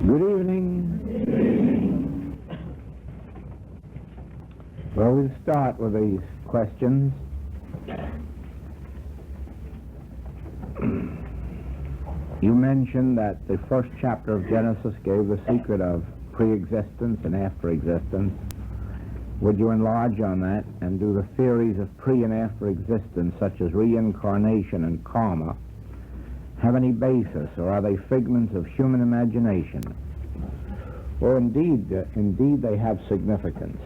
Good evening. Well, we'll start with these questions. You mentioned that the first chapter of Genesis gave the secret of pre-existence and after-existence. Would you enlarge on that and do the theories of pre- and after-existence, such as reincarnation and karma, have any basis, or are they figments of human imagination? Or indeed they have significance.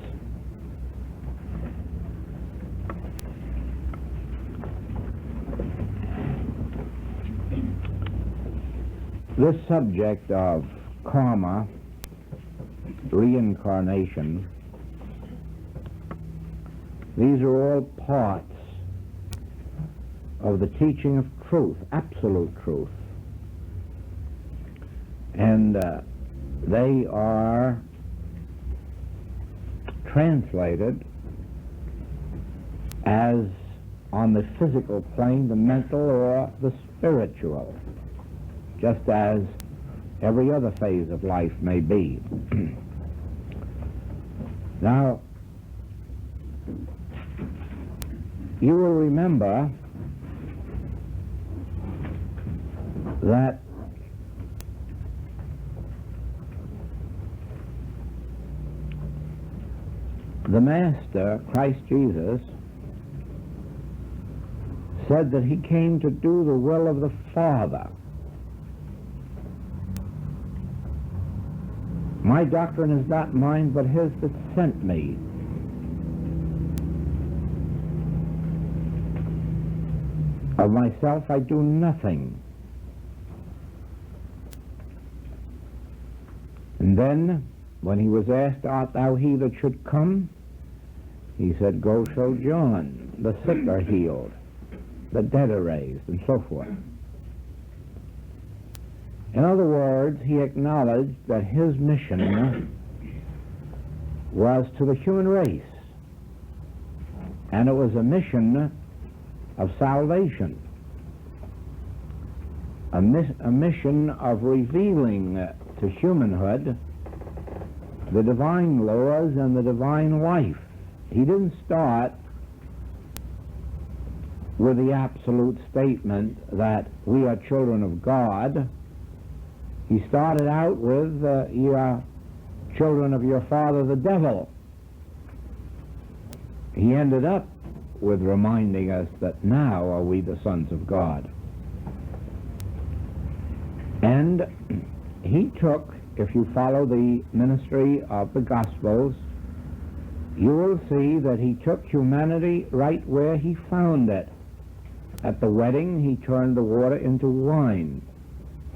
This subject of karma, reincarnation, these are all parts of the teaching of truth, absolute truth. And they are translated as on the physical plane, the mental or the spiritual, just as every other phase of life may be. Now, you will remember that the Master, Christ Jesus, said that he came to do the will of the Father. My doctrine is not mine, but his that sent me. Of myself I do nothing. And then, when he was asked, art thou he that should come? He said, go show John. The sick are healed, the dead are raised, and so forth. In other words, he acknowledged that his mission was to the human race, and it was a mission of salvation, a mission of revealing to humanhood the divine laws and the divine life. He didn't start with the absolute statement that we are children of God. He started out with, you are children of your father the devil. He ended up with reminding us that now are we the sons of God. And he took, if you follow the ministry of the Gospels, you will see that he took humanity right where he found it. At the wedding, he turned the water into wine.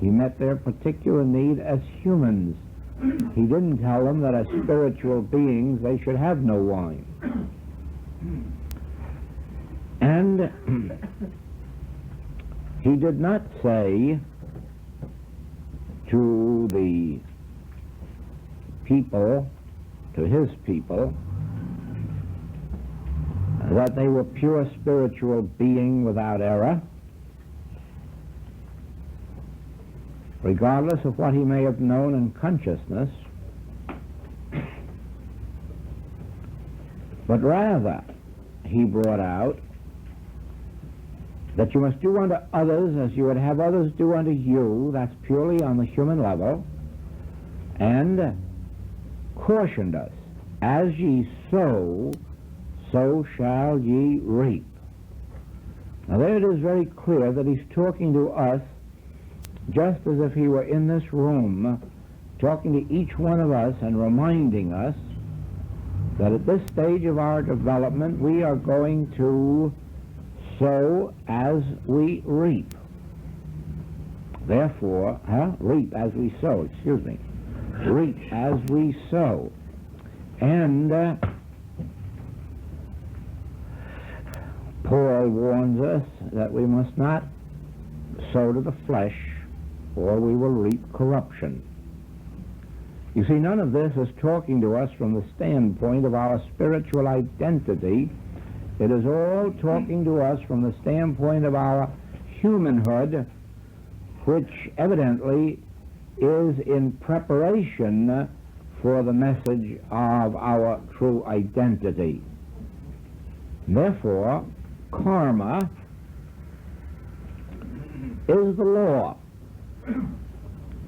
He met their particular need as humans. He didn't tell them that as spiritual beings they should have no wine. And he did not say to the people, to his people, that they were pure spiritual being without error, regardless of what he may have known in consciousness, but rather he brought out that you must do unto others as you would have others do unto you. That's purely on the human level. And cautioned us, as ye sow, so shall ye reap. Now there it is very clear that he's talking to us just as if he were in this room, talking to each one of us and reminding us that at this stage of our development we are going to sow as we reap. Therefore, reap as we sow, excuse me. Reap as we sow. And Paul warns us that we must not sow to the flesh, or we will reap corruption. You see, none of this is talking to us from the standpoint of our spiritual identity. It is all talking to us from the standpoint of our humanhood, which evidently is in preparation for the message of our true identity. Therefore, karma is the law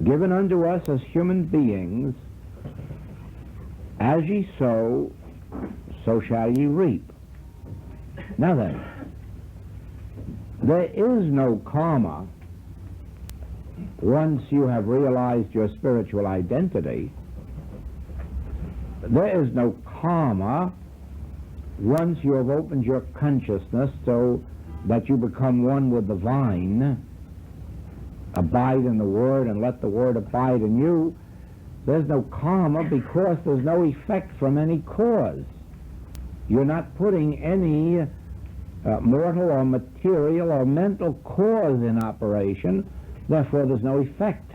given unto us as human beings. As ye sow, so shall ye reap. Now then, there is no karma once you have realized your spiritual identity. There is no karma once you have opened your consciousness so that you become one with the vine. Abide in the Word and let the Word abide in you. There's no karma because there's no effect from any cause. You're not putting any mortal or material or mental cause in operation, therefore there's no effect.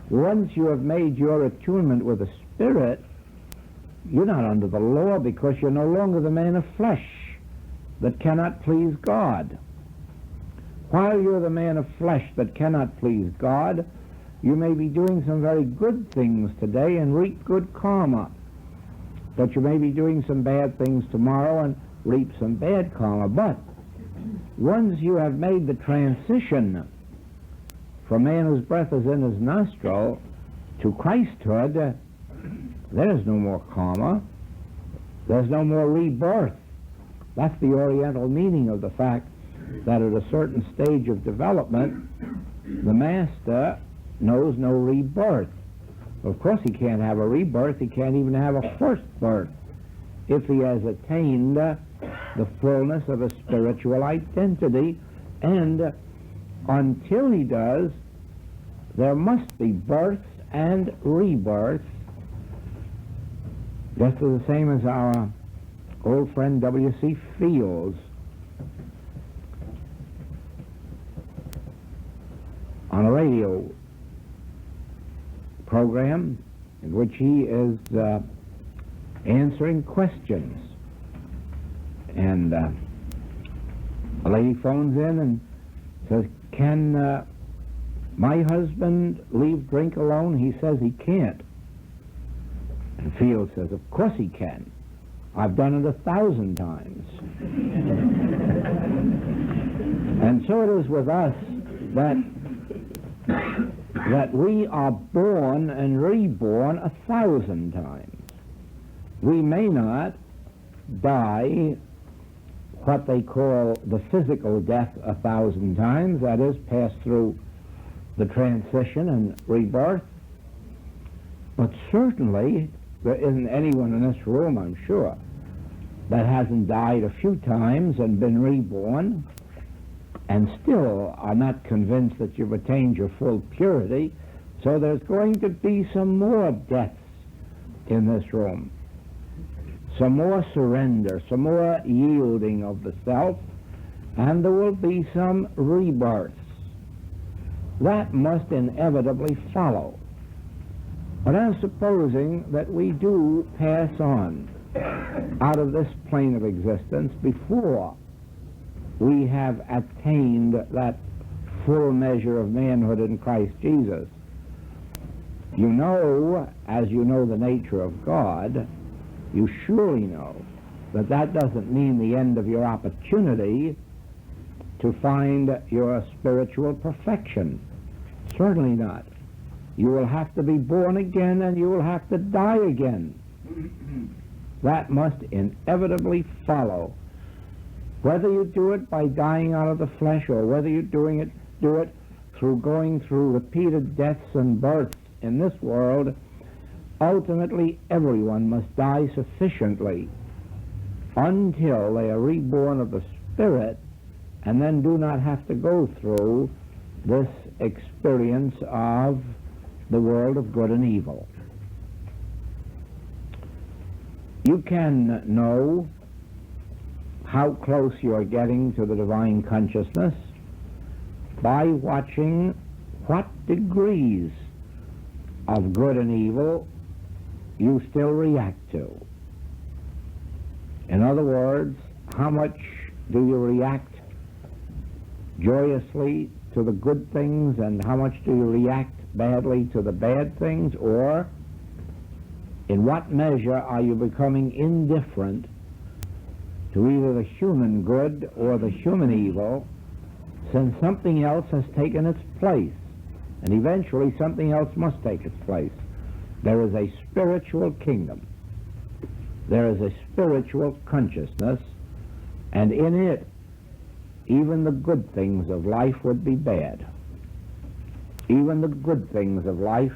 Once you have made your attunement with the Spirit, you're not under the law because you're no longer the man of flesh that cannot please God. While you're the man of flesh that cannot please God, you may be doing some very good things today and reap good karma. But you may be doing some bad things tomorrow and reap some bad karma. But once you have made the transition from man whose breath is in his nostril to Christhood, there's no more karma. There's no more rebirth. That's the Oriental meaning of the fact that at a certain stage of development, the master knows no rebirth. Of course he can't have a rebirth, he can't even have a first birth if he has attained the fullness of a spiritual identity, and until he does, there must be births and rebirths, just as the same as our old friend W.C. Fields on a radio program in which he is answering questions. And a lady phones in and says, can my husband leave drink alone? He says he can't. And Fields says, of course he can. I've done it 1,000 times. And so it is with us that we are born and reborn 1,000 times. We may not die what they call the physical death 1,000 times, that is, pass through the transition and rebirth, but certainly there isn't anyone in this room, I'm sure, that hasn't died a few times and been reborn and still are not convinced that you've attained your full purity. So there's going to be some more deaths in this room, some more surrender, some more yielding of the self, and there will be some rebirths. That must inevitably follow. But I'm supposing that we do pass on out of this plane of existence before we have attained that full measure of manhood in Christ Jesus. You know, as you know the nature of God, you surely know that that doesn't mean the end of your opportunity to find your spiritual perfection. Certainly not. You will have to be born again and you will have to die again. That must inevitably follow. Whether you do it by dying out of the flesh or whether you do it through going through repeated deaths and births in this world, ultimately everyone must die sufficiently until they are reborn of the Spirit and then do not have to go through this experience of the world of good and evil. You can know how close you are getting to the divine consciousness by watching what degrees of good and evil you still react to. In other words, how much do you react joyously to the good things, and how much do you react badly to the bad things? Or in what measure are you becoming indifferent to either the human good or the human evil, since something else has taken its place, and eventually something else must take its place? There is a spiritual kingdom. There is a spiritual consciousness, and in it, even the good things of life would be bad. Even the good things of life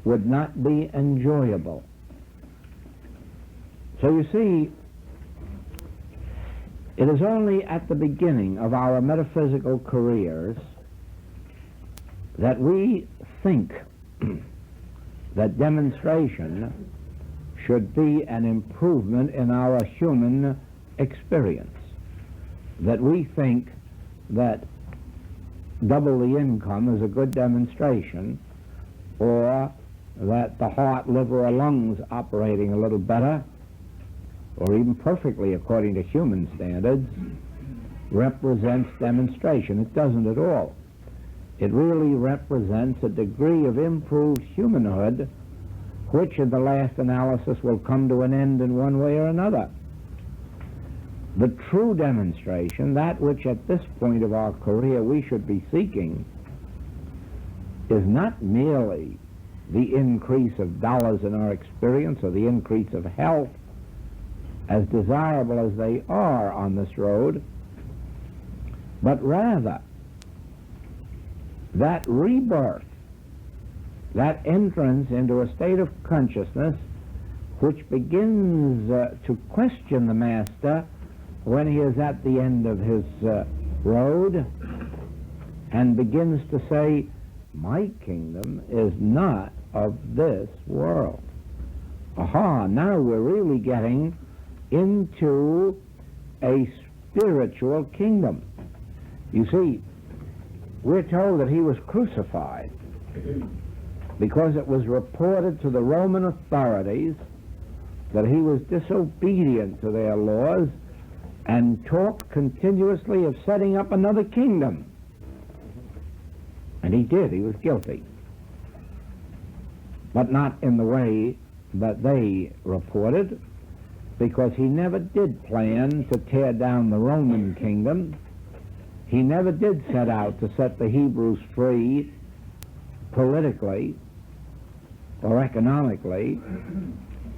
would not be enjoyable. So you see, it is only at the beginning of our metaphysical careers that we think that demonstration should be an improvement in our human experience, that we think that double the income is a good demonstration, or that the heart, liver, or lungs operating a little better, or even perfectly according to human standards, represents demonstration. It doesn't at all. It really represents a degree of improved humanhood, which in the last analysis will come to an end in one way or another. The true demonstration, that which at this point of our career we should be seeking, is not merely the increase of dollars in our experience or the increase of health, as desirable as they are on this road, but rather that rebirth, that entrance into a state of consciousness which begins to question the master when he is at the end of his road, and begins to say, my kingdom is not of this world. Aha, now we're really getting into a spiritual kingdom. You see, we're told that he was crucified because it was reported to the Roman authorities that he was disobedient to their laws and talked continuously of setting up another kingdom. And he did. He was guilty. But not in the way that they reported, because he never did plan to tear down the Roman kingdom. He never did set out to set the Hebrews free politically or economically.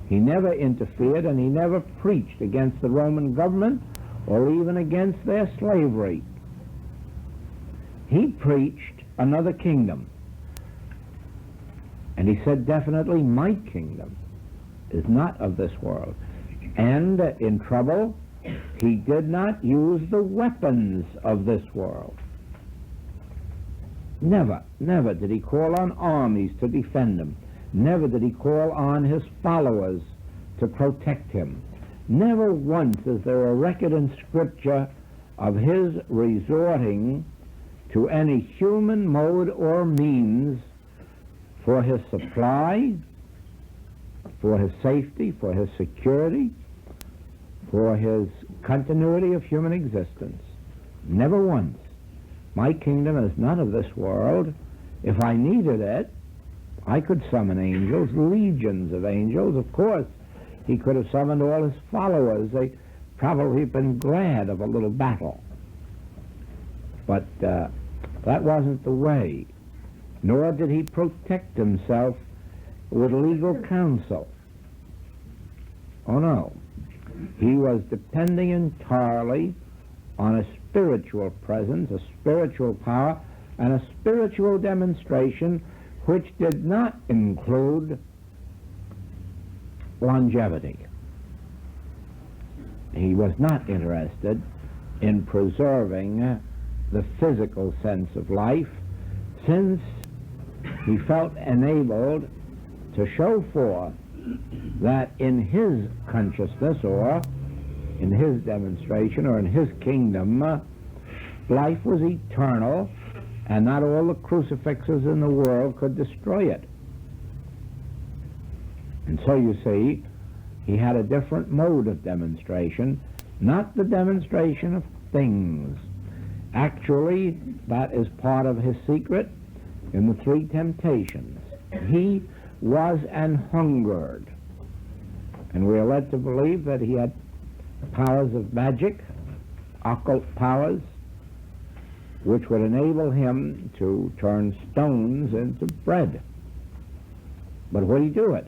He never interfered, and he never preached against the Roman government or even against their slavery. He preached another kingdom. And he said definitely, my kingdom is not of this world. And in trouble, he did not use the weapons of this world. Never, never did he call on armies to defend him. Never did he call on his followers to protect him. Never once is there a record in Scripture of his resorting to any human mode or means for his supply, for his safety, for his security, for his continuity of human existence. Never once. My kingdom is not of this world. If I needed it, I could summon angels, legions of angels. Of course, he could have summoned all his followers. They probably been glad of a little battle. But that wasn't the way. Nor did he protect himself with legal counsel. Oh no. He was depending entirely on a spiritual presence, a spiritual power, and a spiritual demonstration which did not include longevity. He was not interested in preserving the physical sense of life, since he felt enabled to show forth that in his consciousness, or in his demonstration, or in his kingdom, life was eternal, and not all the crucifixes in the world could destroy it. And so you see, he had a different mode of demonstration, not the demonstration of things. Actually, that is part of his secret in the three temptations. He was an hungered, and we are led to believe that he had powers of magic, occult powers, which would enable him to turn stones into bread. But would he do it?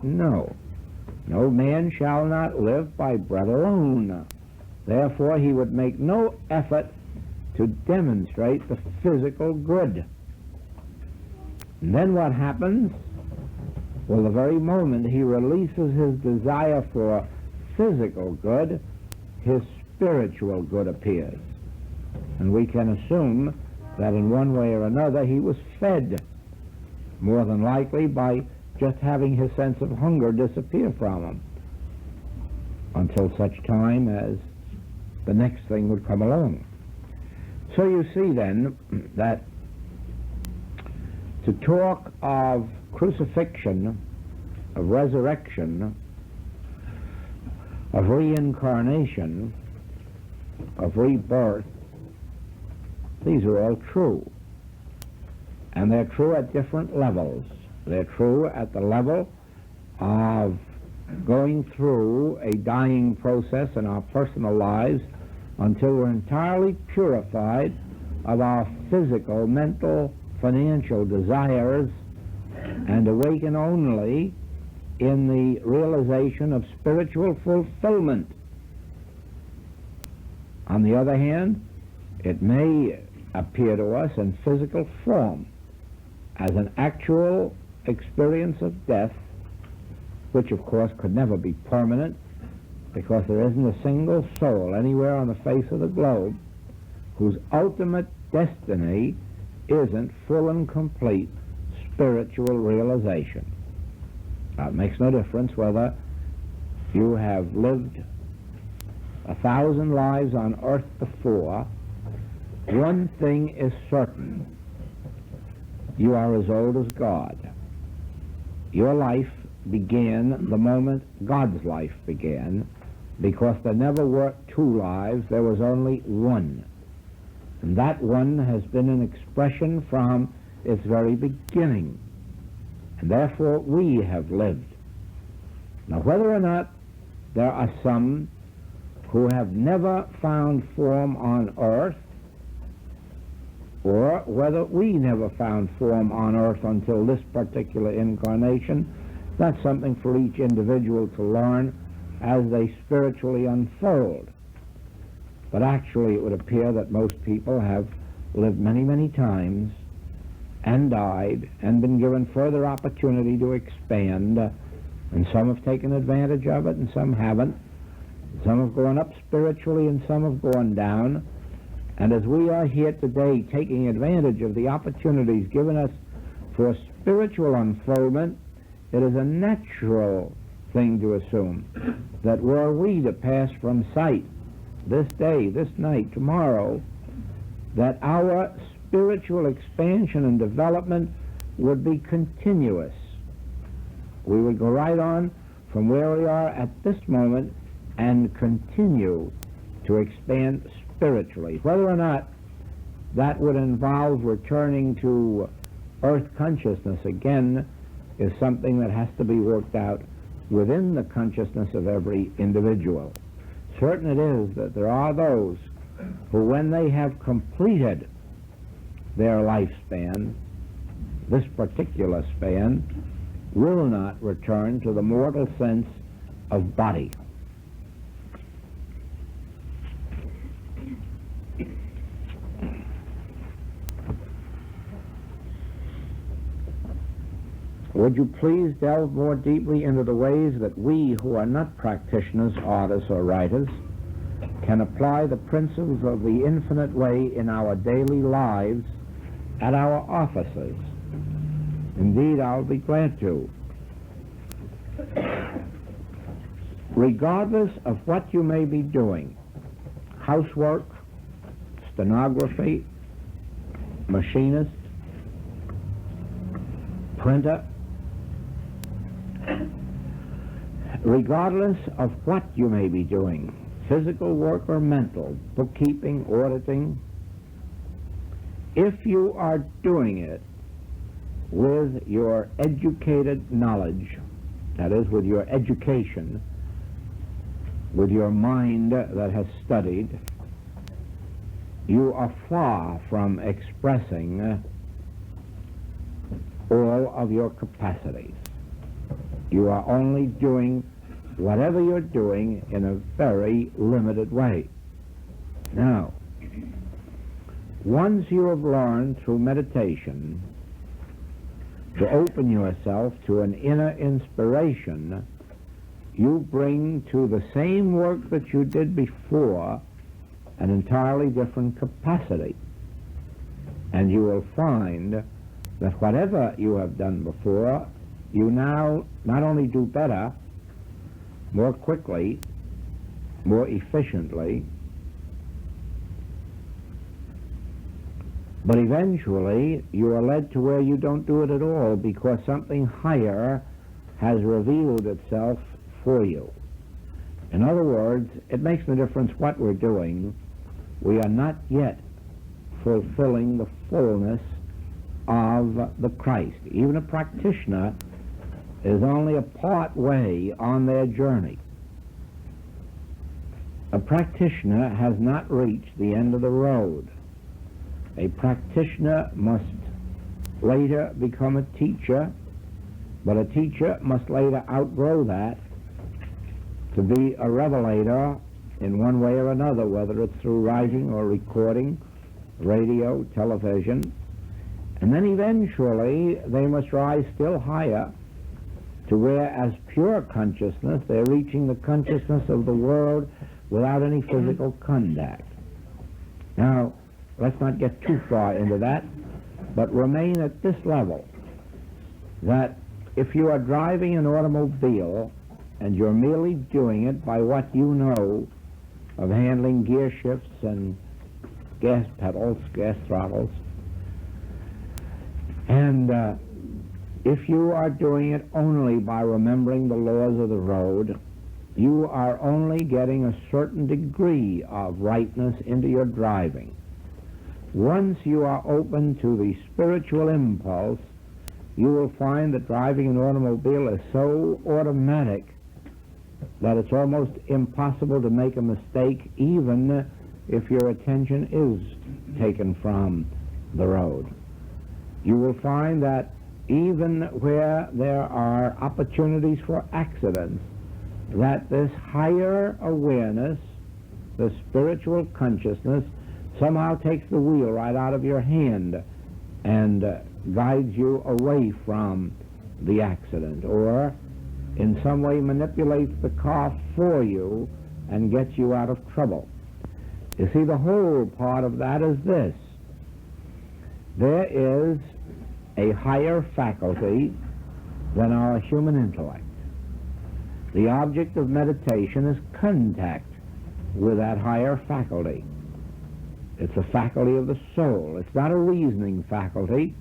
No. No man shall not live by bread alone. Therefore, he would make no effort to demonstrate the physical good. And then what happens? Well, the very moment he releases his desire for physical good, his spiritual good appears. And we can assume that in one way or another he was fed, more than likely by just having his sense of hunger disappear from him, until such time as the next thing would come along. So you see then that to talk of crucifixion, of resurrection, of reincarnation, of rebirth, these are all true. And they're true at different levels. They're true at the level of going through a dying process in our personal lives until we're entirely purified of our physical, mental, financial desires and awaken only in the realization of spiritual fulfillment. On the other hand, it may appear to us in physical form as an actual experience of death, which of course could never be permanent, because there isn't a single soul anywhere on the face of the globe whose ultimate destiny isn't full and complete spiritual realization. Now, it makes no difference whether you have lived 1,000 lives on earth before. One thing is certain: you are as old as God. Your life began the moment God's life began, because there never were two lives, there was only one. And that one has been an expression from its very beginning. And therefore we have lived. Now, whether or not there are some who have never found form on earth, or whether we never found form on earth until this particular incarnation, that's something for each individual to learn as they spiritually unfold. But actually it would appear that most people have lived many, many times and died and been given further opportunity to expand, and some have taken advantage of it and some haven't. Some have gone up spiritually and some have gone down. And as we are here today taking advantage of the opportunities given us for spiritual unfoldment, it is a natural thing to assume that were we to pass from sight this day, this night, tomorrow, that our spiritual expansion and development would be continuous. We would go right on from where we are at this moment and continue to expand spiritually. Whether or not that would involve returning to earth consciousness again is something that has to be worked out within the consciousness of every individual. Certain it is that there are those who, when they have completed their lifespan, this particular span, will not return to the mortal sense of body. Would you please delve more deeply into the ways that we, who are not practitioners, artists, or writers, can apply the principles of the infinite way in our daily lives at our offices? Indeed, I'll be glad to. Regardless of what you may be doing, housework, stenography, machinist, printer, regardless of what you may be doing, physical work or mental, bookkeeping, auditing, if you are doing it with your educated knowledge, that is, with your education, with your mind that has studied, you are far from expressing all of your capacities. You are only doing whatever you're doing in a very limited way. Now, once you have learned through meditation to open yourself to an inner inspiration, you bring to the same work that you did before an entirely different capacity. And you will find that whatever you have done before, you now not only do better, more quickly, more efficiently, but eventually you are led to where you don't do it at all because something higher has revealed itself for you. In other words, it makes no difference what we're doing. We are not yet fulfilling the fullness of the Christ. Even a practitioner is only a part way on their journey. A practitioner has not reached the end of the road. A practitioner must later become a teacher, but a teacher must later outgrow that to be a revelator in one way or another, whether it's through writing or recording, radio, television. And then eventually they must rise still higher to where, as pure consciousness, they're reaching the consciousness of the world without any physical contact. Now, let's not get too far into that, but remain at this level, that if you are driving an automobile and you're merely doing it by what you know of handling gear shifts and gas pedals, gas throttles, and if you are doing it only by remembering the laws of the road, you are only getting a certain degree of rightness into your driving. Once you are open to the spiritual impulse, you will find that driving an automobile is so automatic that it's almost impossible to make a mistake, even if your attention is taken from the road. You will find that even where there are opportunities for accidents, that this higher awareness, the spiritual consciousness, somehow takes the wheel right out of your hand and guides you away from the accident, or in some way manipulates the car for you and gets you out of trouble. You see, the whole part of that is this. There is a higher faculty than our human intellect. The object of meditation is contact with that higher faculty. It's a faculty of the soul. It's not a reasoning faculty.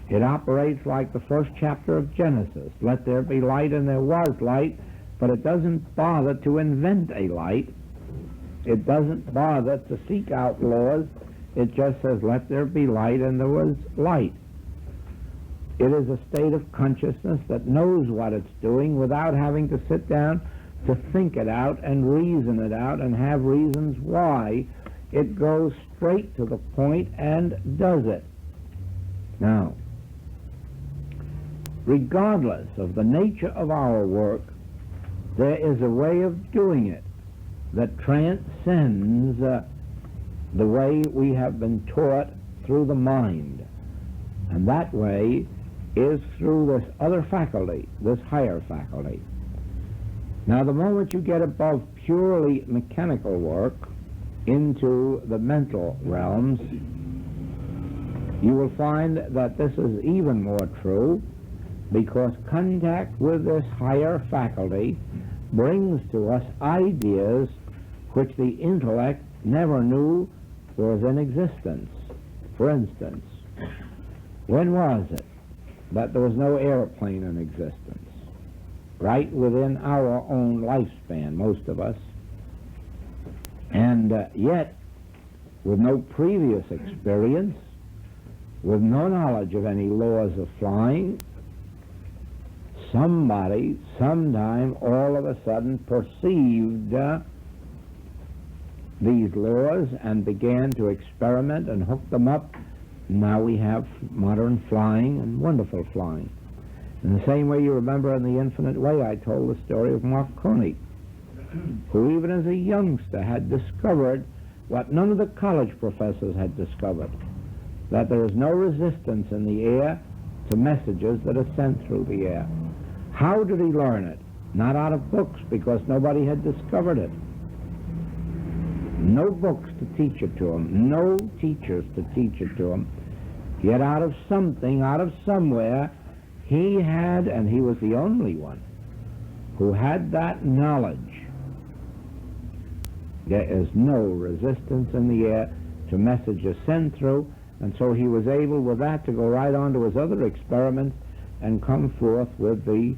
It operates like the first chapter of Genesis. Let there be light, and there was light, but it doesn't bother to invent a light. It doesn't bother to seek out laws. It just says, let there be light, and there was light. It is a state of consciousness that knows what it's doing without having to sit down to think it out and reason it out and have reasons why. It goes straight to the point and does it. Now, regardless of the nature of our work, there is a way of doing it that transcends the way we have been taught through the mind. And that way is through this other faculty, this higher faculty. Now, the moment you get above purely mechanical work into the mental realms, you will find that this is even more true, because contact with this higher faculty brings to us ideas which the intellect never knew was in existence. For instance, when was it that there was no airplane in existence? Right within our own lifespan, most of us. And yet, with no previous experience, with no knowledge of any laws of flying, somebody, sometime, all of a sudden perceived these laws and began to experiment and hook them up. Now we have modern flying and wonderful flying. In the same way, you remember in The Infinite Way, I told the story of Marconi, who even as a youngster had discovered what none of the college professors had discovered, that there is no resistance in the air to messages that are sent through the air. How did he learn it? Not out of books, because nobody had discovered it. No books to teach it to him, no teachers to teach it to him. Yet out of something, out of somewhere, he had, and he was the only one who had that knowledge. There is no resistance in the air to messages sent through, and so he was able with that to go right on to his other experiments and come forth with the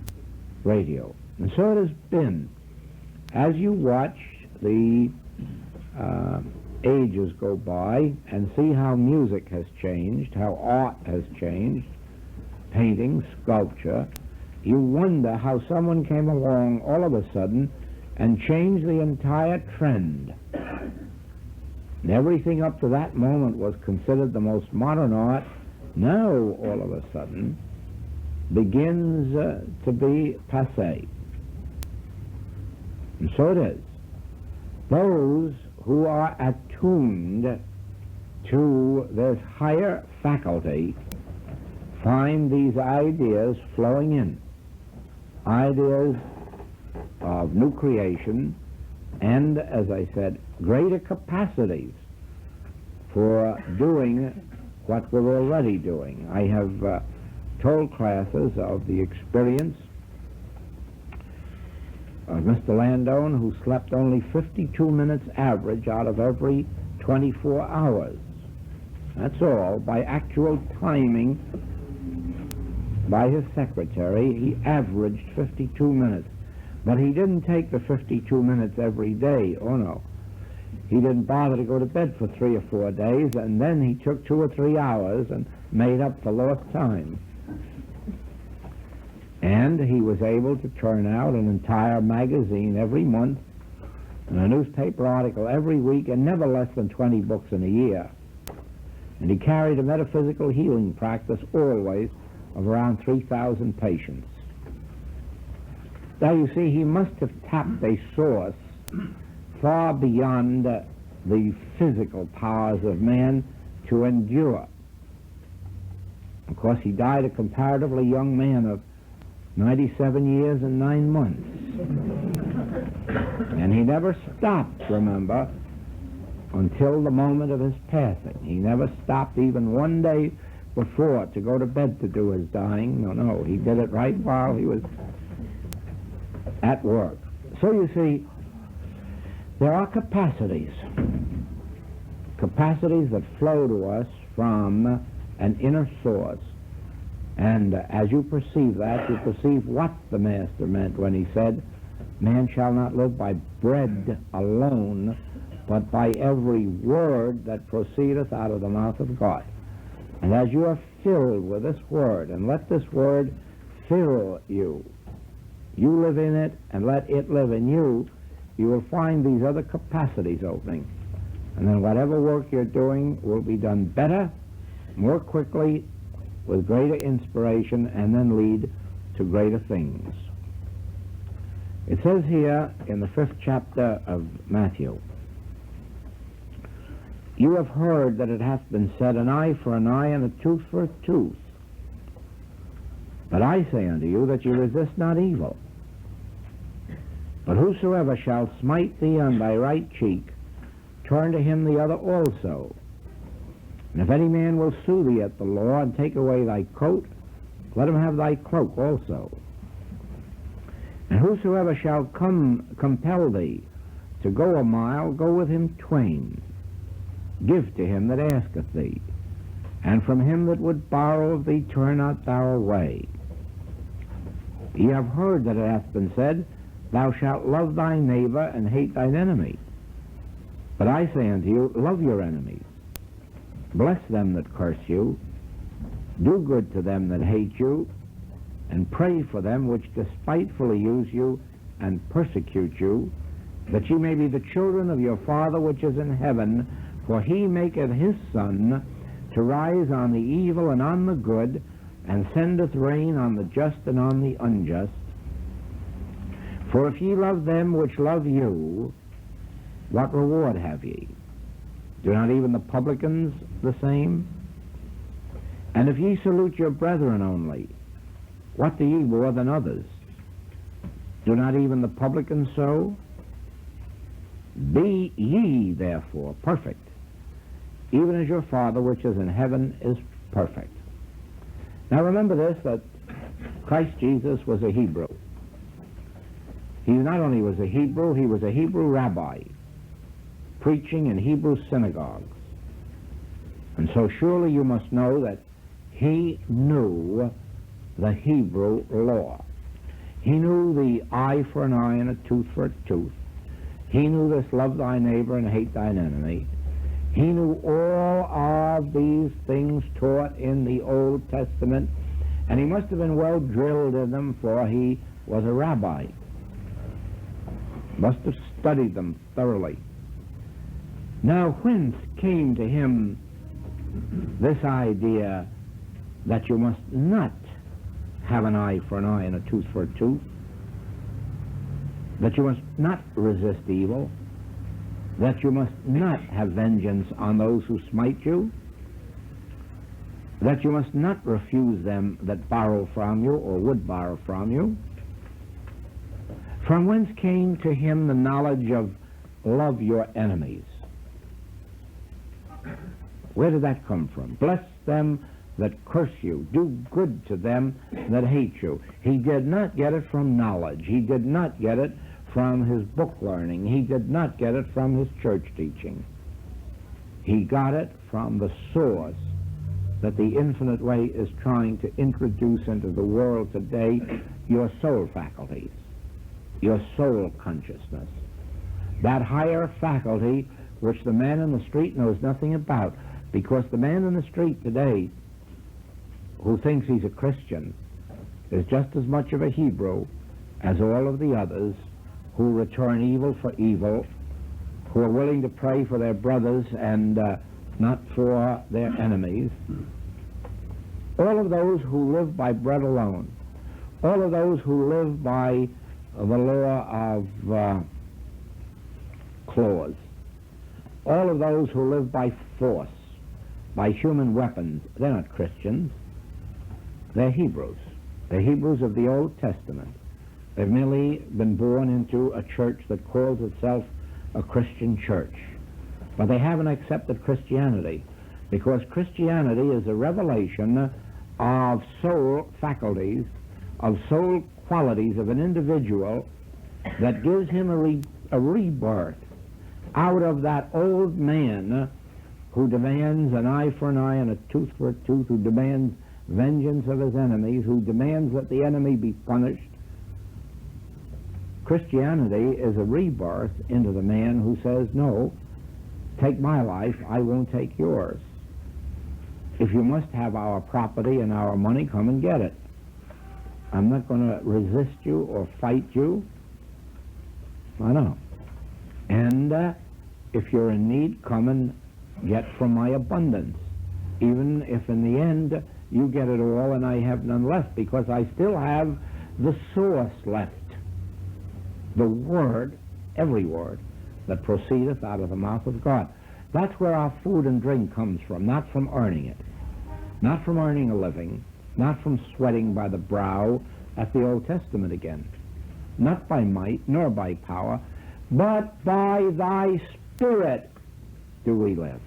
radio. And so it has been. As you watch the ages go by and see how music has changed, how art has changed, painting, sculpture, you wonder how someone came along all of a sudden and changed the entire trend. And everything up to that moment was considered the most modern art, now all of a sudden begins to be passé. And so it is. Those who are attuned to this higher faculty find these ideas flowing in, ideas of new creation and, as I said, greater capacities for doing what we're already doing. I have told classes of the experience of Mr. Landone, who slept only 52 minutes average out of every 24 hours. That's all. By actual timing by his secretary, he averaged 52 minutes. But he didn't take the 52 minutes every day. Oh, no. He didn't bother to go to bed for 3 or 4 days, and then he took 2 or 3 hours and made up for lost time. And he was able to turn out an entire magazine every month and a newspaper article every week, and never less than 20 books in a year. And he carried a metaphysical healing practice always of around 3,000 patients. Now you see, he must have tapped a source far beyond the physical powers of man to endure. Of course, he died a comparatively young man of 97 years and 9 months. And he never stopped, remember, until the moment of his passing. He never stopped even one day before to go to bed to do his dying. No, he did it right while he was at work. So you see, there are capacities that flow to us from an inner source. And as you perceive that, you perceive what the Master meant when he said, man shall not live by bread alone, but by every word that proceedeth out of the mouth of God. And as you are filled with this word, and let this word fill you, you live in it, and let it live in you, you will find these other capacities opening. And then whatever work you're doing will be done better, more quickly, with greater inspiration, and then lead to greater things. It says here in the 5th chapter of Matthew, you have heard that it hath been said, an eye for an eye and a tooth for a tooth. But I say unto you that you resist not evil. But whosoever shall smite thee on thy right cheek, turn to him the other also. And if any man will sue thee at the law and take away thy coat, let him have thy cloak also. And whosoever shall compel thee to go a mile, go with him twain. Give to him that asketh thee, and from him that would borrow of thee turn not thou away. Ye have heard that it hath been said, thou shalt love thy neighbor and hate thine enemy. But I say unto you, love your enemies. Bless them that curse you, Do good to them that hate you, and pray for them which despitefully use you and persecute you, that ye may be the children of your Father which is in heaven, for he maketh his sun to rise on the evil and on the good, and sendeth rain on the just and on the unjust. For if ye love them which love you, what reward have ye? Do not even the publicans the same? And if ye salute your brethren only, what do ye more than others? Do not even the publicans so? Be ye therefore perfect, even as your Father which is in heaven is perfect. Now remember this, that Christ Jesus was a Hebrew. He not only was a Hebrew, he was a Hebrew rabbi, preaching in Hebrew synagogues. And so surely you must know that he knew the Hebrew law. He knew the eye for an eye and a tooth for a tooth. He knew this, love thy neighbor and hate thine enemy. He knew all of these things taught in the Old Testament, and he must have been well drilled in them, for he was a rabbi. Must have studied them thoroughly. Now, whence came to him this idea that you must not have an eye for an eye and a tooth for a tooth, that you must not resist evil, that you must not have vengeance on those who smite you, that you must not refuse them that borrow from you or would borrow from you? From whence came to him the knowledge of love your enemies? Where did that come from? Bless them that curse you. Do good to them that hate you. He did not get it from knowledge. He did not get it from his book learning. He did not get it from his church teaching. He got it from the source that the infinite way is trying to introduce into the world today, your soul faculties, your soul consciousness. That higher faculty which the man in the street knows nothing about, because the man in the street today who thinks he's a Christian is just as much of a Hebrew as all of the others who return evil for evil, who are willing to pray for their brothers and not for their enemies. All of those who live by bread alone, all of those who live by the law of clause, all of those who live by force, by human weapons, they're not Christians. They're Hebrews. They're Hebrews of the Old Testament. They've merely been born into a church that calls itself a Christian church. But they haven't accepted Christianity, because Christianity is a revelation of soul faculties, of soul qualities of an individual that gives him a rebirth out of that old man who demands an eye for an eye and a tooth for a tooth, who demands vengeance of his enemies, who demands that the enemy be punished. Christianity is a rebirth into the man who says, no, take my life, I won't take yours. If you must have our property and our money, come and get it. I'm not going to resist you or fight you. I know. And if you're in need, come and get from my abundance, even if in the end you get it all and I have none left, because I still have the source left. The word, every word, that proceedeth out of the mouth of God. That's where our food and drink comes from, not from earning it. Not from earning a living, not from sweating by the brow, at the Old Testament again. Not by might, nor by power, but by thy Spirit do we live.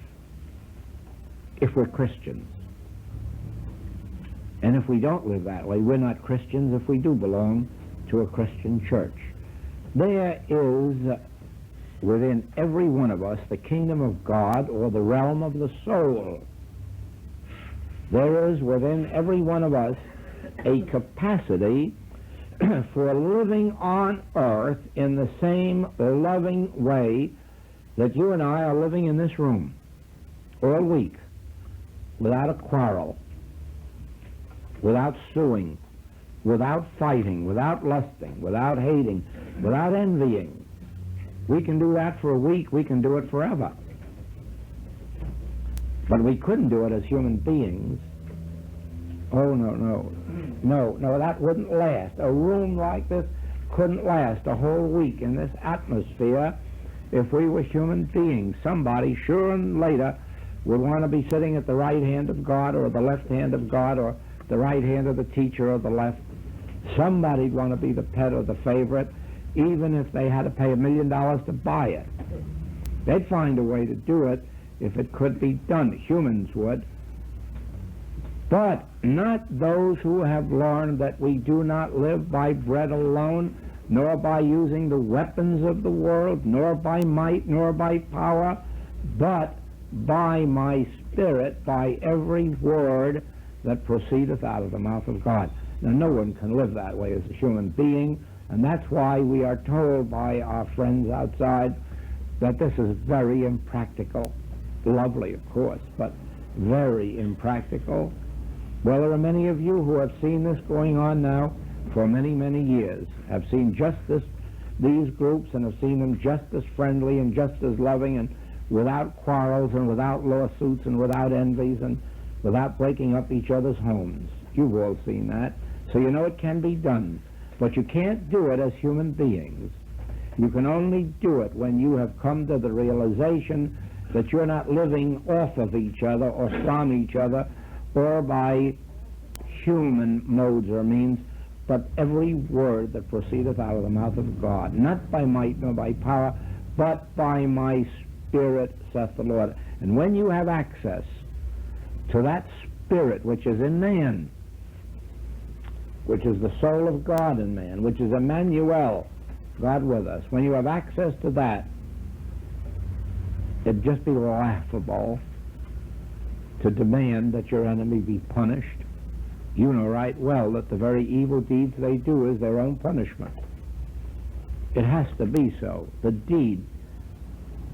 If we're Christians. And if we don't live that way, we're not Christians if we do belong to a Christian church. There is within every one of us the kingdom of God, or the realm of the soul. There is within every one of us a capacity for living on earth in the same loving way that you and I are living in this room all week, without a quarrel, without suing, without fighting, without lusting, without hating, without envying. We can do that for a week. We can do it forever. But we couldn't do it as human beings. Oh, no, that wouldn't last. A room like this couldn't last a whole week in this atmosphere if we were human beings. Somebody, sure and later, would want to be sitting at the right hand of God or the left hand of God or the right hand of the teacher or the left. Somebody'd want to be the pet or the favorite, even if they had to pay $1 million to buy it. They'd find a way to do it if it could be done. Humans would. But not those who have learned that we do not live by bread alone, nor by using the weapons of the world, nor by might, nor by power, but by my Spirit, by every word that proceedeth out of the mouth of God. Now, no one can live that way as a human being, and that's why we are told by our friends outside that this is very impractical. Lovely, of course, but very impractical. Well, there are many of you who have seen this going on now for many, many years, have seen just these groups and have seen them just as friendly and just as loving and without quarrels and without lawsuits and without envies and without breaking up each other's homes. You've all seen that. So you know it can be done. But you can't do it as human beings. You can only do it when you have come to the realization that you're not living off of each other or from each other or by human modes or means, but every word that proceedeth out of the mouth of God, not by might nor by power, but by my Spirit, saith the Lord. And when you have access to that Spirit which is in man, which is the soul of God in man, which is Emmanuel, God with us, when you have access to that, it'd just be laughable to demand that your enemy be punished. You know right well that the very evil deeds they do is their own punishment. It has to be so. The deed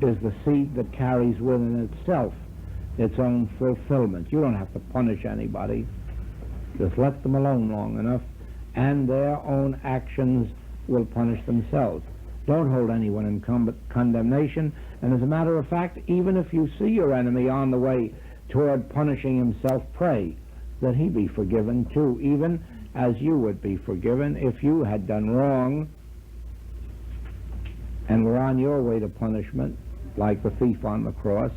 is the seed that carries within itself its own fulfillment. You don't have to punish anybody. Just let them alone long enough, and their own actions will punish themselves. Don't hold anyone in condemnation, and as a matter of fact, even if you see your enemy on the way toward punishing himself, pray that he be forgiven too, even as you would be forgiven if you had done wrong and were on your way to punishment, like the thief on the cross.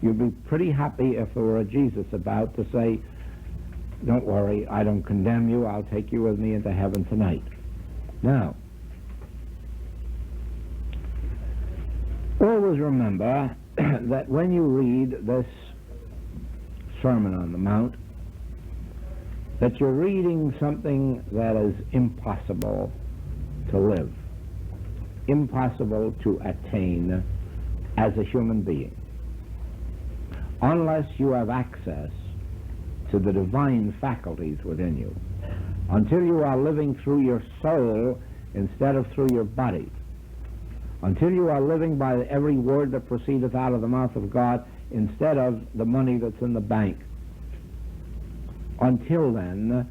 You'd be pretty happy if there were a Jesus about to say, don't worry, I don't condemn you, I'll take you with me into heaven tonight. Now, always remember that when you read this Sermon on the Mount, that you're reading something that is impossible to live, impossible to attain as a human being, unless you have access to the divine faculties within you, until you are living through your soul instead of through your body, until you are living by every word that proceedeth out of the mouth of God instead of the money that's in the bank. Until then,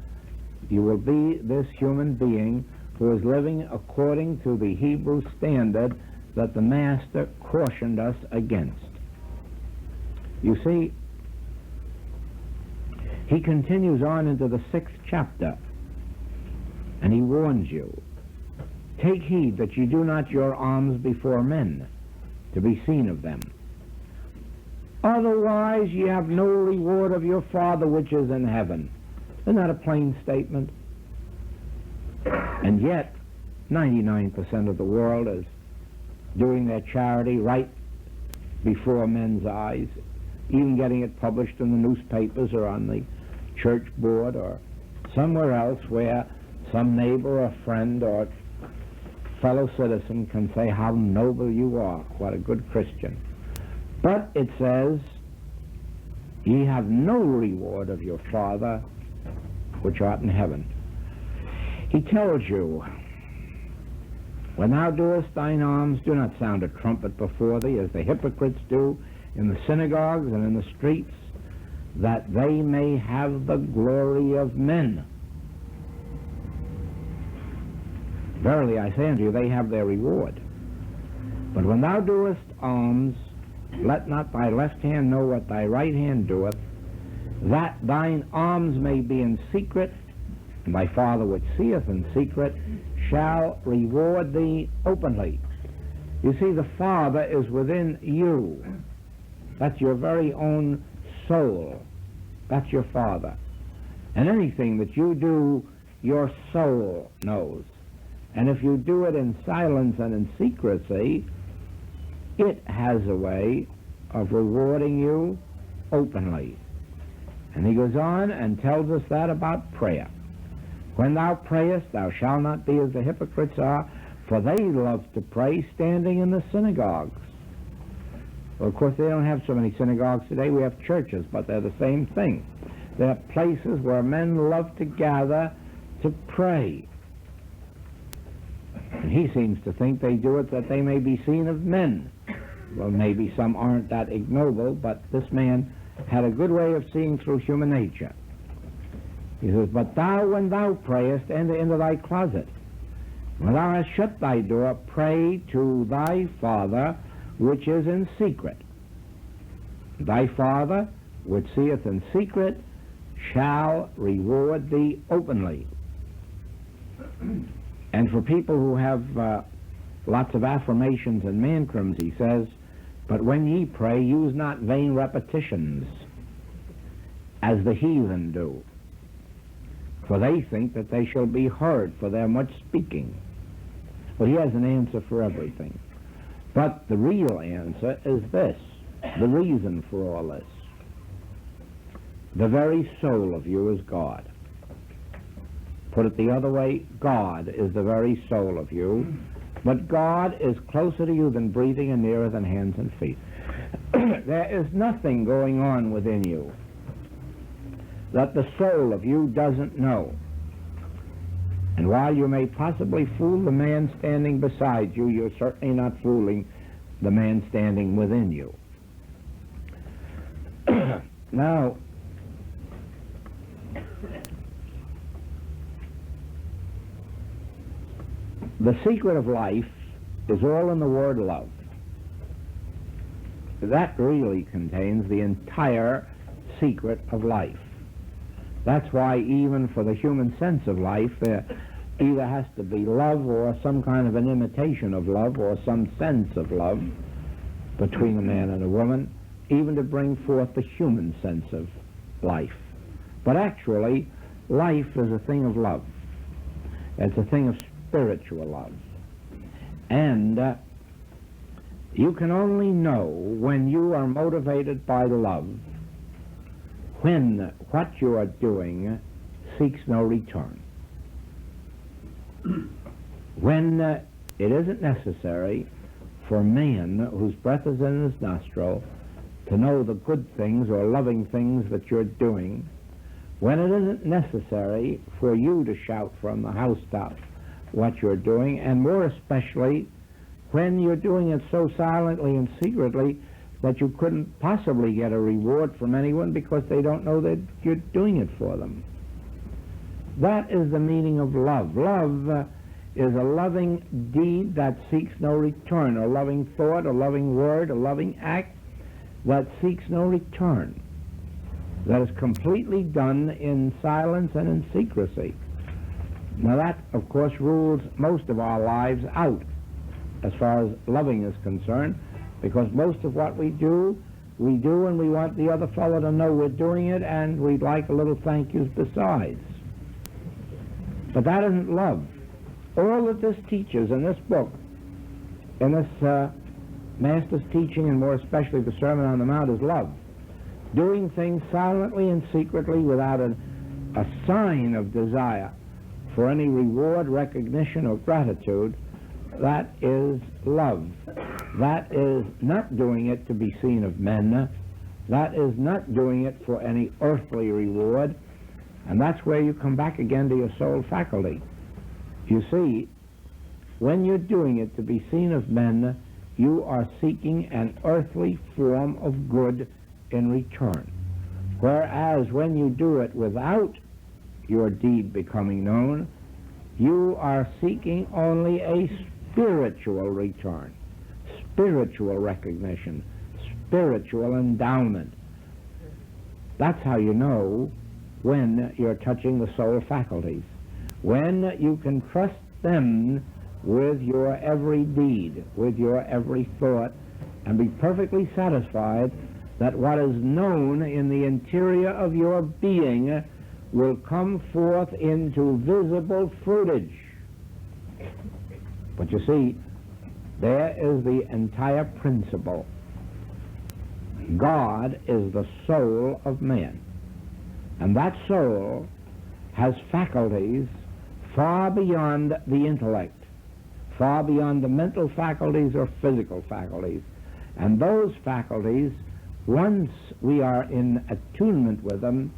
you will be this human being who is living according to the Hebrew standard that the Master cautioned us against. You see, he continues on into the 6th chapter, and he warns you, take heed that you do not your alms before men, to be seen of them. Otherwise ye have no reward of your Father which is in heaven. Isn't that a plain statement? And yet, 99% of the world is doing their charity right before men's eyes, even getting it published in the newspapers or on the church board or somewhere else where some neighbor or friend or fellow citizen can say how noble you are, what a good Christian. But it says, ye have no reward of your Father which art in heaven. He tells you, when thou doest thine alms, do not sound a trumpet before thee, as the hypocrites do in the synagogues and in the streets, that they may have the glory of men. Verily I say unto you, they have their reward. But when thou doest alms, let not thy left hand know what thy right hand doeth, that thine alms may be in secret, and thy Father which seeth in secret shall reward thee openly. You see, the Father is within you. That's your very own soul. That's your Father. And anything that you do, your soul knows. And if you do it in silence and in secrecy, it has a way of rewarding you openly. And he goes on and tells us that about prayer. When thou prayest, thou shalt not be as the hypocrites are, for they love to pray standing in the synagogues. Well, of course, they don't have so many synagogues today. We have churches, but they're the same thing. They're places where men love to gather to pray. And he seems to think they do it that they may be seen of men. Well, maybe some aren't that ignoble, but this man had a good way of seeing through human nature. He says, but thou, when thou prayest, enter into thy closet. When thou hast shut thy door, pray to thy Father which is in secret. Thy Father which seeth in secret shall reward thee openly. And for people who have lots of affirmations and mantrams, he says, but when ye pray, use not vain repetitions, as the heathen do. For they think that they shall be heard for their much speaking. Well, he has an answer for everything. But the real answer is this, the reason for all this. The very soul of you is God. Put it the other way, God is the very soul of you, but God is closer to you than breathing and nearer than hands and feet. There is nothing going on within you that the soul of you doesn't know. And while you may possibly fool the man standing beside you, you're certainly not fooling the man standing within you. Now, the secret of life is all in the word love. That really contains the entire secret of life. That's why even for the human sense of life, there either has to be love or some kind of an imitation of love or some sense of love between a man and a woman, even to bring forth the human sense of life. But actually, life is a thing of love. It's a thing of spiritual love. And you can only know when you are motivated by love when what you are doing seeks no return. When it isn't necessary for a man whose breath is in his nostril to know the good things or loving things that you're doing, when it isn't necessary for you to shout from the housetop what you're doing, and more especially when you're doing it so silently and secretly that you couldn't possibly get a reward from anyone because they don't know that you're doing it for them. That is the meaning of love. Love is a loving deed that seeks no return, a loving thought, a loving word, a loving act that seeks no return, that is completely done in silence and in secrecy. Now that, of course, rules most of our lives out as far as loving is concerned, because most of what we do and we want the other fellow to know we're doing it, and we'd like a little thank yous besides. But that isn't love. All that this teaches in this book, in this Master's teaching, and more especially the Sermon on the Mount, is love. Doing things silently and secretly without a sign of desire for any reward, recognition, or gratitude. That is love. That is not doing it to be seen of men. That is not doing it for any earthly reward. And that's where you come back again to your soul faculty. You see, when you're doing it to be seen of men, you are seeking an earthly form of good in return. Whereas when you do it without your deed becoming known, you are seeking only a spiritual return, spiritual recognition, spiritual endowment. That's how you know when you're touching the soul faculties, when you can trust them with your every deed, with your every thought, and be perfectly satisfied that what is known in the interior of your being will come forth into visible fruitage. But you see, there is the entire principle. God is the soul of man, and that soul has faculties far beyond the intellect, far beyond the mental faculties or physical faculties. And those faculties, once we are in attunement with them,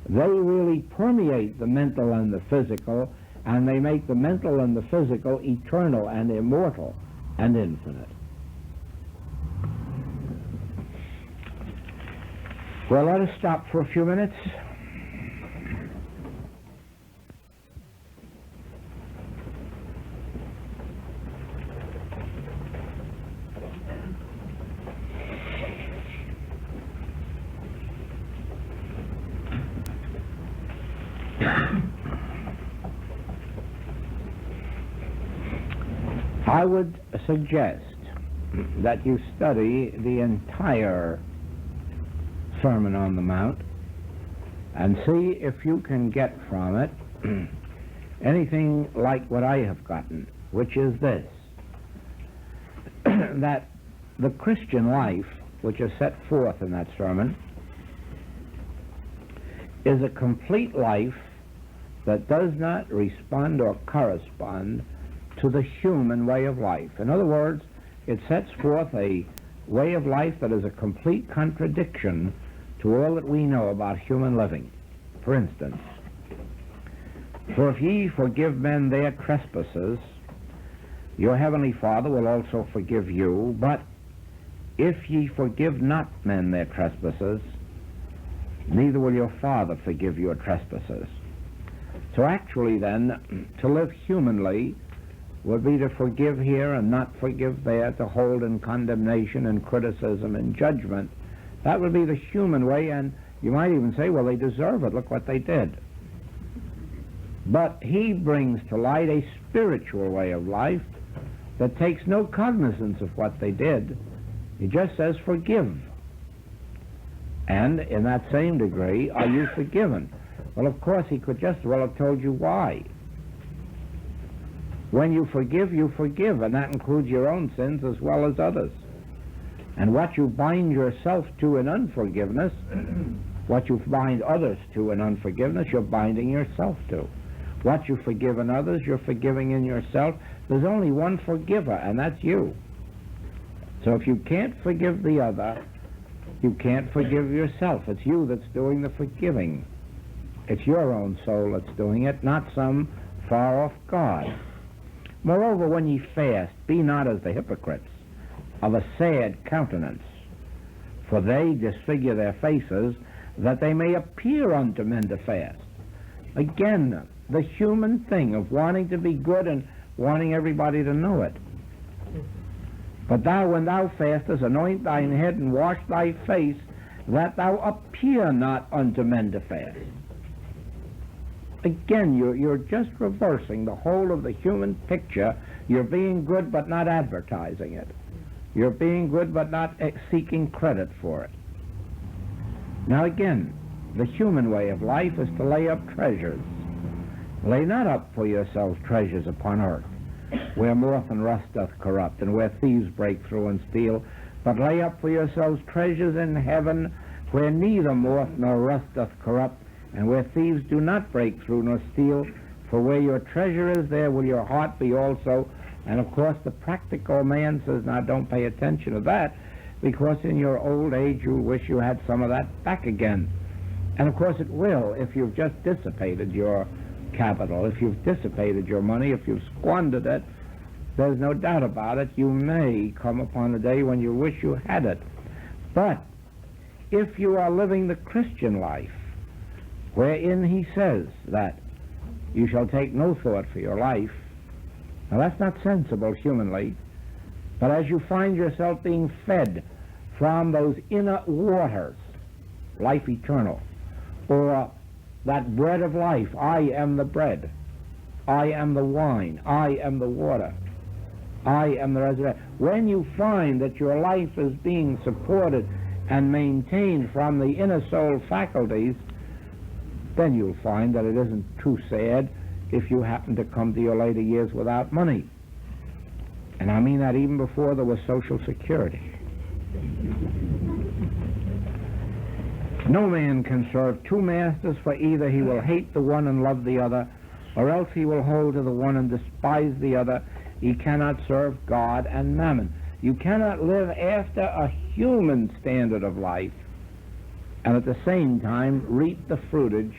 they really permeate the mental and the physical, and they make the mental and the physical eternal and immortal and infinite. Well, let us stop for a few minutes. I would suggest that you study the entire Sermon on the Mount and see if you can get from it anything like what I have gotten, which is this, that the Christian life, which is set forth in that sermon, is a complete life that does not respond or correspond to the human way of life. In other words, it sets forth a way of life that is a complete contradiction to all that we know about human living. For instance, for if ye forgive men their trespasses, your heavenly Father will also forgive you. But if ye forgive not men their trespasses, neither will your Father forgive your trespasses. So actually then, to live humanly would be to forgive here and not forgive there, to hold in condemnation and criticism and judgment. That would be the human way, and you might even say, well, they deserve it, look what they did. But he brings to light a spiritual way of life that takes no cognizance of what they did. He just says, forgive. And in that same degree, are you forgiven? Well, of course, he could just as well have told you why. When you forgive, and that includes your own sins as well as others. And what you bind yourself to in unforgiveness, what you bind others to in unforgiveness, you're binding yourself to. What you forgive in others, you're forgiving in yourself. There's only one forgiver, and that's you. So if you can't forgive the other, you can't forgive yourself. It's you that's doing the forgiving. It's your own soul that's doing it, not some far-off God. Moreover, when ye fast, be not as the hypocrites, of a sad countenance, for they disfigure their faces, that they may appear unto men to fast. Again, the human thing of wanting to be good and wanting everybody to know it. But thou, when thou fastest, anoint thine head and wash thy face, that thou appear not unto men to fast. Again, you're just reversing the whole of the human picture. You're being good but not advertising it. You're being good but not seeking credit for it. Now again, the human way of life is to lay up treasures. Lay not up for yourselves treasures upon earth, where moth and rust doth corrupt, and where thieves break through and steal, but lay up for yourselves treasures in heaven, where neither moth nor rust doth corrupt, and where thieves do not break through nor steal. For where your treasure is, there will your heart be also. And of course the practical man says, now don't pay attention to that, because in your old age you'll wish you had some of that back again. And of course it will, if you've just dissipated your capital, if you've dissipated your money, if you've squandered it. There's no doubt about it, you may come upon a day when you wish you had it. But if you are living the Christian life, wherein he says that you shall take no thought for your life, now that's not sensible humanly, but as you find yourself being fed from those inner waters, life eternal, or that bread of life, I am the bread, I am the wine, I am the water, I am the resurrection. When you find that your life is being supported and maintained from the inner soul faculties, then you'll find that it isn't too sad if you happen to come to your later years without money. And I mean that even before there was Social Security. No man can serve two masters, for either he will hate the one and love the other, or else he will hold to the one and despise the other. He cannot serve God and mammon. You cannot live after a human standard of life and at the same time reap the fruitage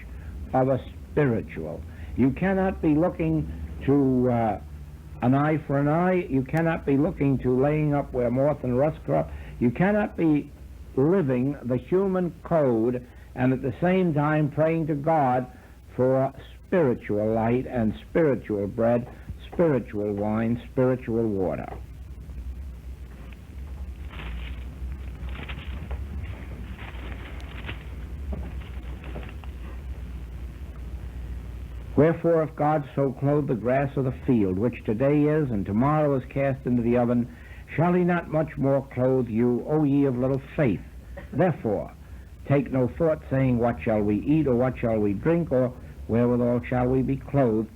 of a spiritual. You cannot be looking to an eye for an eye. You cannot be looking to laying up where moth and rust corrupt. You cannot be living the human code and at the same time praying to God for spiritual light and spiritual bread, spiritual wine, spiritual water. Wherefore, if God so clothe the grass of the field, which today is and tomorrow is cast into the oven, shall he not much more clothe you, O ye of little faith? Therefore, take no thought, saying, what shall we eat, or what shall we drink, or wherewithal shall we be clothed?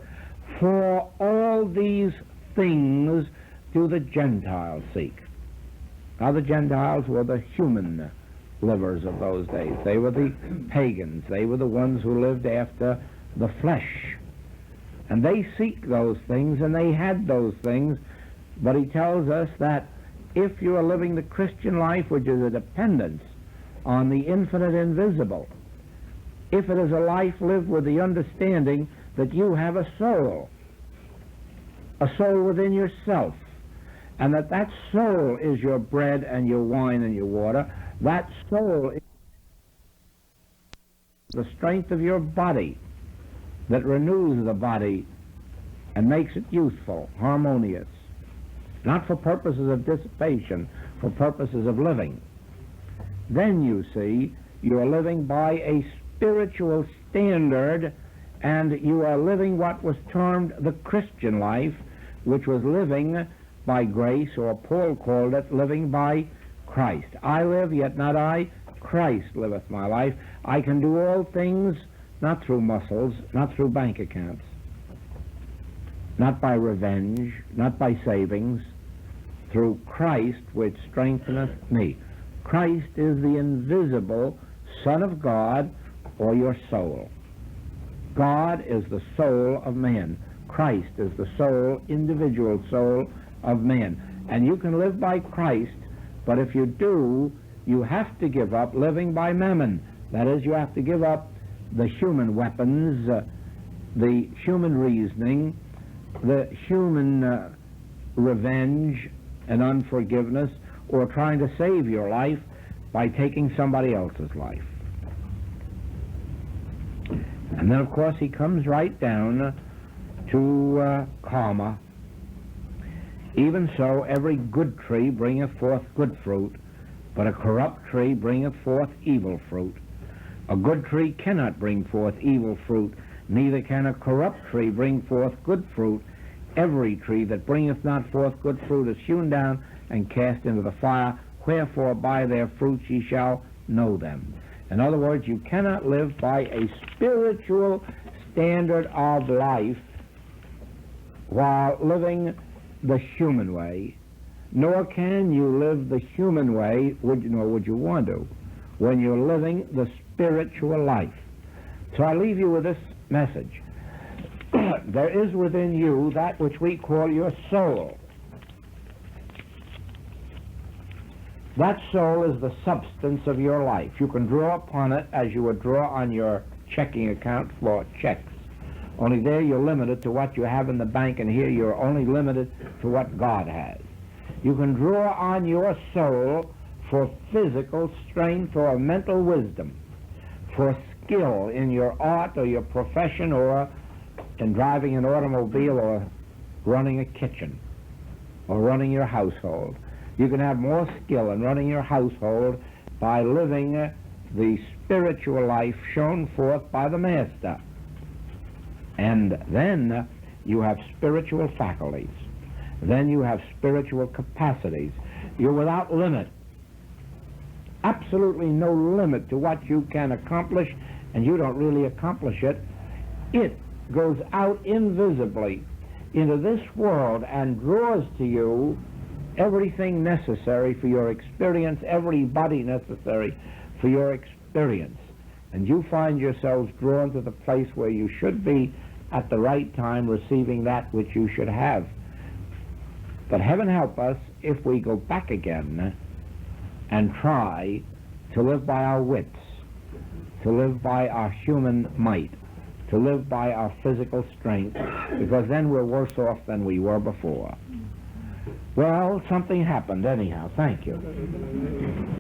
For all these things do the Gentiles seek. Now the Gentiles were the human livers of those days. They were the pagans. They were the ones who lived after the flesh. And they seek those things, and they had those things. But he tells us that if you are living the Christian life, which is a dependence on the infinite invisible, if it is a life lived with the understanding that you have a soul within yourself, and that soul is your bread and your wine and your water, that soul is the strength of your body that renews the body and makes it youthful, harmonious, not for purposes of dissipation, for purposes of living. Then you see, you are living by a spiritual standard, and you are living what was termed the Christian life, which was living by grace, or Paul called it living by Christ. I live, yet not I, Christ liveth my life. I can do all things not through muscles, not through bank accounts, not by revenge, not by savings, through Christ which strengtheneth me. Christ is the invisible Son of God, or your soul. God is the soul of man. Christ is the soul, individual soul of man. And you can live by Christ, but if you do, you have to give up living by mammon. That is, you have to give up the human weapons, the human reasoning, the human revenge and unforgiveness, or trying to save your life by taking somebody else's life. And then, of course, he comes right down to karma. Even so, every good tree bringeth forth good fruit, but a corrupt tree bringeth forth evil fruit. A good tree cannot bring forth evil fruit, neither can a corrupt tree bring forth good fruit. Every tree that bringeth not forth good fruit is hewn down and cast into the fire. Wherefore by their fruits ye shall know them. In other words, you cannot live by a spiritual standard of life while living the human way, nor can you live the human way, nor would you want to, when you're living the spiritual life. So I leave you with this message. There is within you that which we call your soul. That soul is the substance of your life. You can draw upon it as you would draw on your checking account for checks. Only there you're limited to what you have in the bank, and here you're only limited to what God has. You can draw on your soul for physical strength or mental wisdom, for skill in your art or your profession or in driving an automobile or running a kitchen or running your household. You can have more skill in running your household by living the spiritual life shown forth by the Master. And then you have spiritual faculties. Then you have spiritual capacities. You're without limit. Absolutely no limit to what you can accomplish, and you don't really accomplish it. It goes out invisibly into this world and draws to you everything necessary for your experience, everybody necessary for your experience. And you find yourselves drawn to the place where you should be at the right time, receiving that which you should have. But heaven help us if we go back again and try to live by our wits, to live by our human might, to live by our physical strength, because then we're worse off than we were before. Well, something happened anyhow. Thank you.